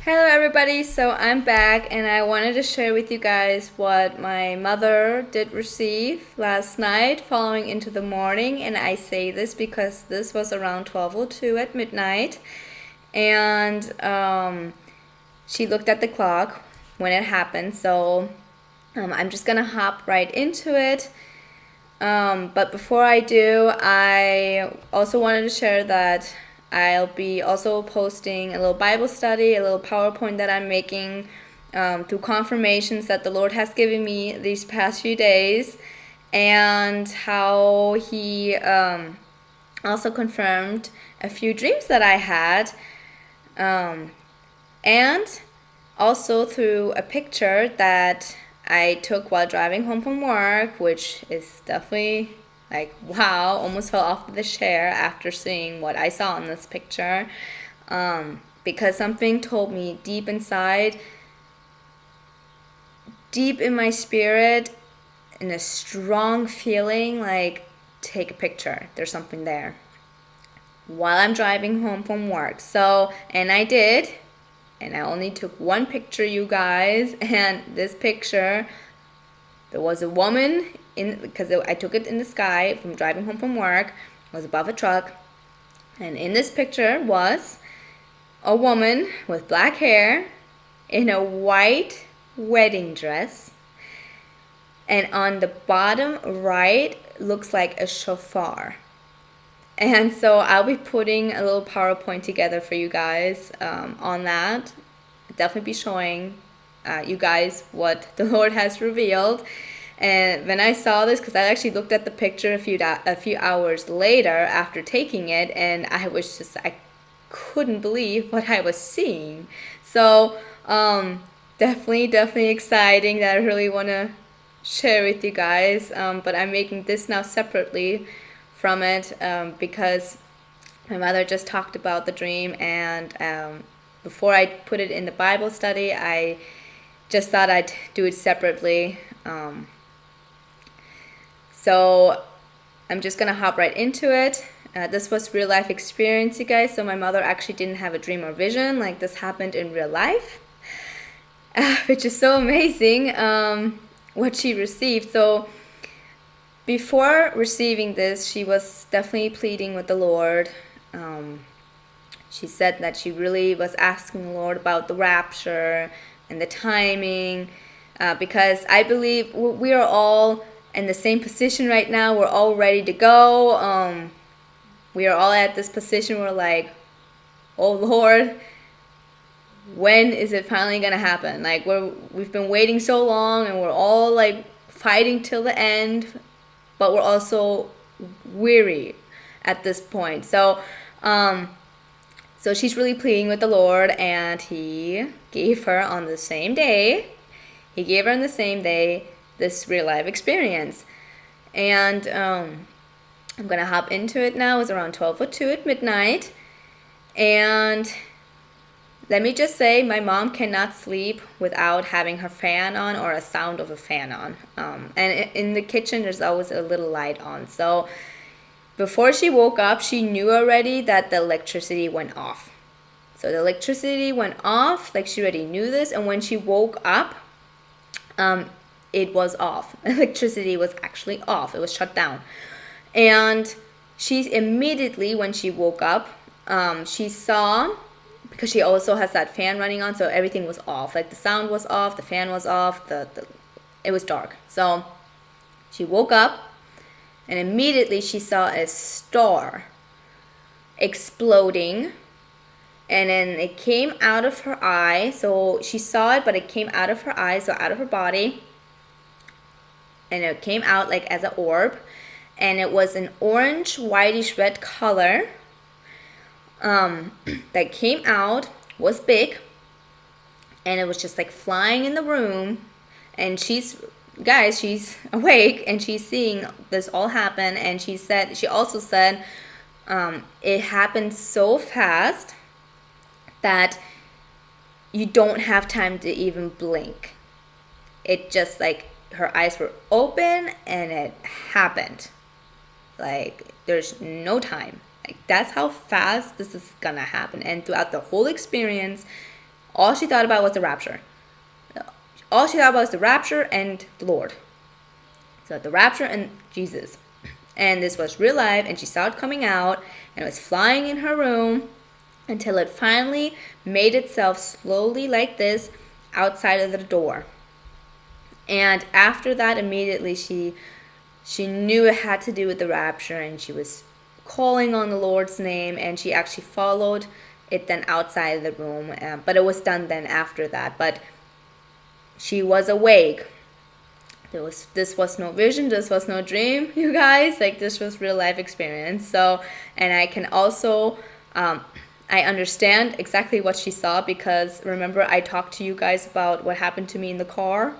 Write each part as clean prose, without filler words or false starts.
Hello everybody, so I'm back and I wanted to share with you guys what my mother did receive last night following into the morning. And I say this because this was around 12:02 at midnight, and she looked at the clock when it happened. So I'm just gonna hop right into it. But before I do, I also wanted to share that I'll be also posting a little Bible study, a little PowerPoint that I'm making through confirmations that the Lord has given me these past few days, and how He also confirmed a few dreams that I had, and also through a picture that I took while driving home from work, which is definitely like, wow, almost fell off the chair after seeing what I saw in this picture. Because something told me deep inside, deep in my spirit, in a strong feeling, like, take a picture. There's something there. While I'm driving home from work. So, and I did. And I only took one picture, you guys. And this picture, there was a woman in, because I took it in the sky from driving home from work, was above a truck. And in this picture was a woman with black hair in a white wedding dress. And on the bottom right looks like a shofar. And so I'll be putting a little PowerPoint together for you guys on that. Definitely be showing you guys what the Lord has revealed. And when I saw this, because I actually looked at the picture a few hours later after taking it, and I couldn't believe what I was seeing. So definitely exciting that I really want to share with you guys. But I'm making this now separately from it because my mother just talked about the dream, and before I put it in the Bible study, I just thought I'd do it separately. So I'm just gonna hop right into it. This was real life experience, you guys. So my mother actually didn't have a dream or vision. Like, this happened in real life, which is so amazing what she received. So before receiving this, she was definitely pleading with the Lord. She said that she really was asking the Lord about the rapture and the timing, because I believe we are all in the same position right now. We're all ready to go. We are all at this position where, like, oh Lord, when is it finally gonna happen? Like, we've been waiting so long, and we're all like fighting till the end, but we're also weary at this point. So she's really pleading with the Lord, and He gave her on the same day. He gave her on the same day this real life experience, and I'm gonna hop into it now. It was around 12:02 at midnight, and let me just say, my mom cannot sleep without having her fan on or a sound of a fan on. And in the kitchen, there's always a little light on. So before she woke up, she knew already that the electricity went off. So the electricity went off, like, she already knew this. And when she woke up, it was off. Electricity was actually off. It was shut down. And she immediately, when she woke up, she saw, because she also has that fan running on, so everything was off. Like, the sound was off, the fan was off, it was dark. So she woke up, and immediately she saw a star exploding, and then it came out of her eye. So she saw it, but it came out of her eye, so out of her body, and it came out like as an orb, and it was an orange, whitish red color. That came out, was big, and it was just like flying in the room. And she's awake, and she's seeing this all happen. And she also said it happened so fast that you don't have time to even blink. It just, like, her eyes were open and it happened. Like, there's no time. Like, that's how fast this is gonna happen. And throughout the whole experience, all she thought about was the rapture. All she thought about was the rapture and the Lord. So the rapture and Jesus. And this was real life, and she saw it coming out, and it was flying in her room until it finally made itself slowly like this outside of the door. And after that, immediately she knew it had to do with the rapture, and she was calling on the Lord's name, and she actually followed it then outside of the room. But it was done then after that. But she was awake. This was no vision, this was no dream, you guys. Like, this was real life experience. So, and I can also I understand exactly what she saw, because remember I talked to you guys about what happened to me in the car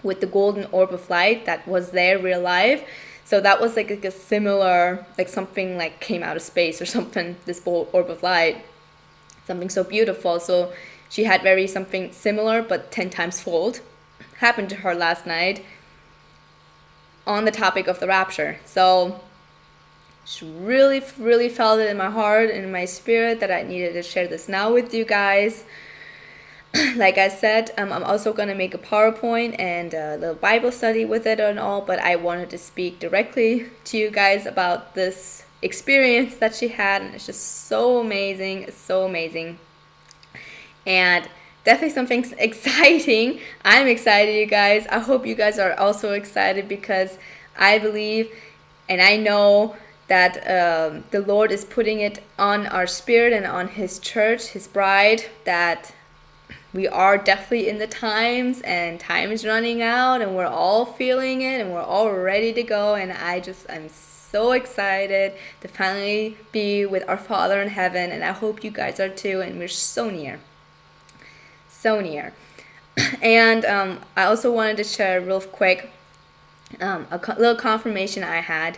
with the golden orb of light that was there real life. So that was like a similar, like something like came out of space or something, this orb of light, something so beautiful. So she had very something similar but 10 times fold happened to her last night on the topic of the rapture. So she really felt it in my heart and in my spirit that I needed to share this now with you guys. Like I said, I'm also going to make a PowerPoint and a little Bible study with it and all, but I wanted to speak directly to you guys about this experience that she had, and it's just so amazing. It's so amazing. And definitely something exciting. I'm excited, you guys. I hope you guys are also excited, because I believe and I know that the Lord is putting it on our spirit and on His church, His bride, that we are definitely in the times, and time is running out, and we're all feeling it, and we're all ready to go. And I'm so excited to finally be with our Father in heaven, and I hope you guys are too. And we're so near. So near. And I also wanted to share real quick little confirmation I had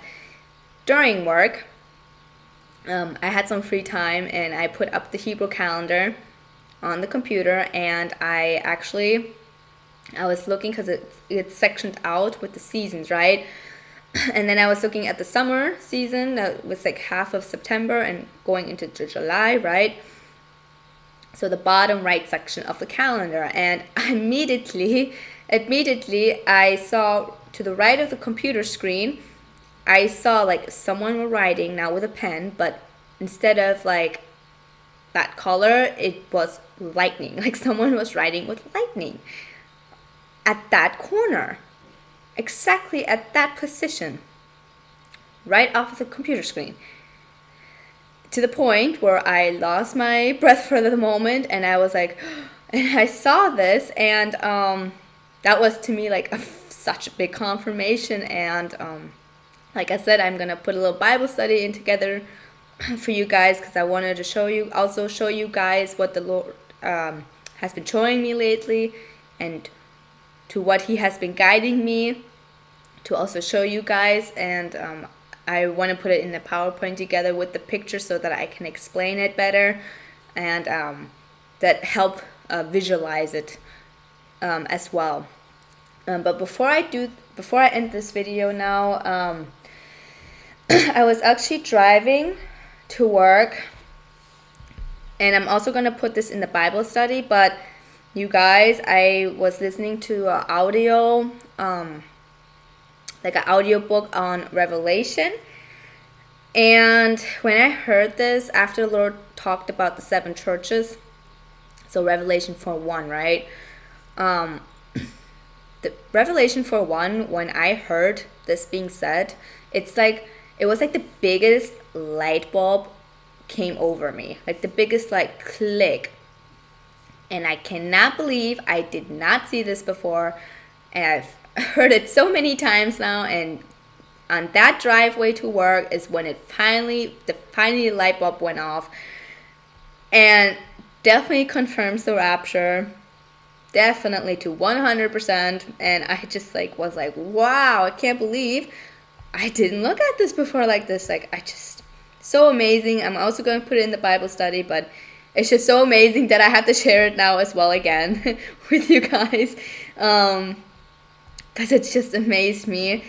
during work. I had some free time, and I put up the Hebrew calendar on the computer, and I was looking, because it's sectioned out with the seasons, right? And then I was looking at the summer season that was like half of September and going into July, right? So the bottom right section of the calendar, and immediately I saw to the right of the computer screen, I saw like someone were writing now with a pen, but instead of like that color, it was lightning. Like someone was writing with lightning at that corner, exactly at that position, right off of the computer screen. To the point where I lost my breath for the moment, and I was like, and I saw this, and that was to me like such a big confirmation. And like I said, I'm gonna put a little Bible study in together for you guys, because I wanted to show you guys what the Lord has been showing me lately, and to what He has been guiding me to also show you guys. And I want to put it in the PowerPoint together with the picture so that I can explain it better, and that help visualize it as well. But before I end this video now, I was actually driving to work, and I'm also going to put this in the Bible study. But you guys, I was listening to an audio like an audio book on Revelation. And when I heard this, after the Lord talked about the 7 churches, so Revelation 4:1, right? The Revelation 4:1, when I heard this being said, it was like the biggest light bulb came over me, like the biggest like click. And I cannot believe I did not see this before, and I've heard it so many times now. And on that driveway to work is when the light bulb went off, and definitely confirms the rapture, definitely to 100%. And I just was like, wow, I can't believe I didn't look at this before like this. So amazing. I'm also going to put it in the Bible study, but it's just so amazing that I have to share it now as well again with you guys, because it's just amazed me.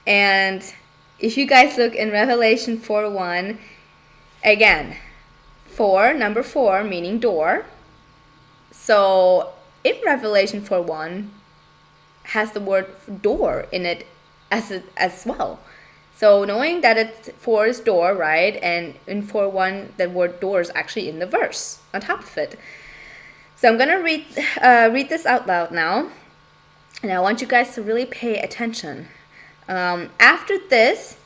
And if you guys look in Revelation 4:1, again, number 4 meaning door, So in Revelation 4:1 has the word door in it as well. So knowing that it's 4 is door, right? And in 4:1 the word door is actually in the verse on top of it. So I'm gonna read this out loud now, and I want you guys to really pay attention. After this,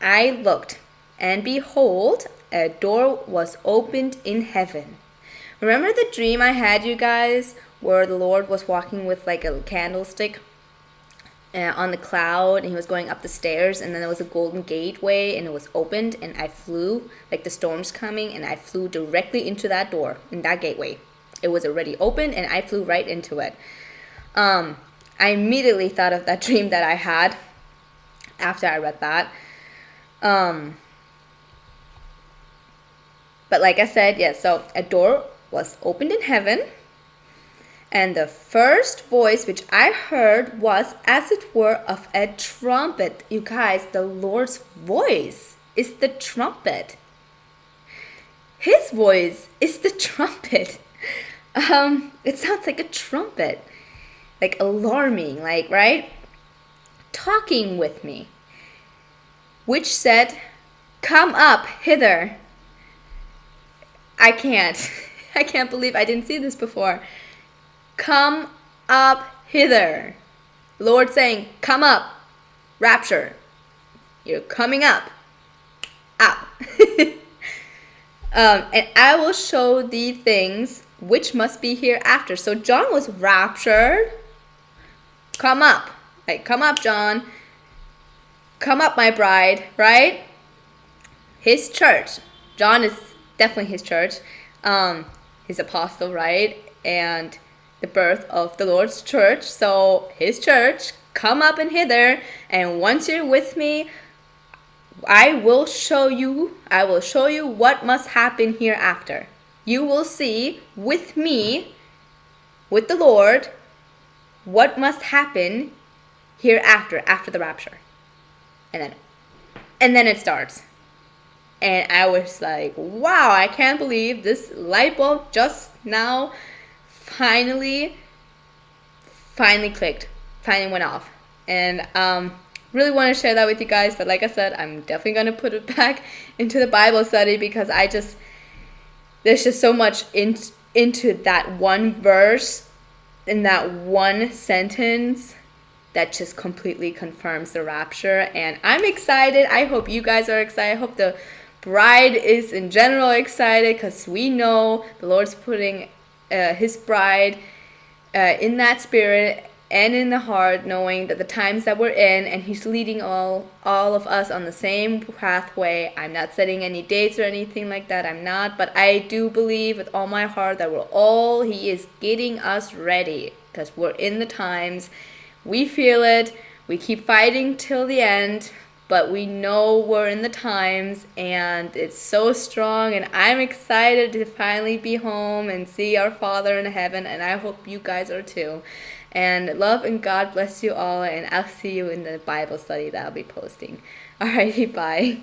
I looked, and behold, a door was opened in heaven. Remember the dream I had, you guys, where the Lord was walking with like a candlestick on the cloud, and he was going up the stairs, and then there was a golden gateway, and it was opened, and I flew, like the storm's coming, and I flew directly into that door, in that gateway. It was already open, and I flew right into it. I immediately thought of that dream that I had after I read that. But like I said, yes, so a door was opened in heaven, and the first voice which I heard was as it were of a trumpet. You guys, the Lord's voice is the trumpet. His voice is the trumpet. It sounds like a trumpet, like alarming, like, right? Talking with me, which said, "Come up hither." I can't believe I didn't see this before. Come up hither. Lord saying, come up. Rapture. You're coming up. Up. And I will show thee things which must be hereafter. So John was raptured. Come up. Like, come up, John. Come up, my bride, right? His church. John is definitely his church. His apostle, right? And the birth of the Lord's church. So his church, come up and hither. And once you're with me, I will show you what must happen hereafter. You will see with me, with the Lord, what must happen hereafter, after the rapture. And then it starts. And I was like, wow, I can't believe this light bulb just now finally clicked, finally went off. And really want to share that with you guys, but like I said, I'm definitely going to put it back into the Bible study, because there's just so much into that one verse, in that one sentence, that just completely confirms the rapture. And I'm excited. I hope you guys are excited. I hope the bride is in general excited, because we know the Lord's putting his bride in that spirit and in the heart, knowing that the times that we're in, and he's leading all of us on the same pathway. I'm not setting any dates or anything like that. I'm not, but I do believe with all my heart that he is getting us ready, because we're in the times. We feel it. We keep fighting till the end, but we know we're in the times, and it's so strong, and I'm excited to finally be home and see our Father in heaven, and I hope you guys are too. And love and God bless you all, and I'll see you in the Bible study that I'll be posting. Alrighty, bye.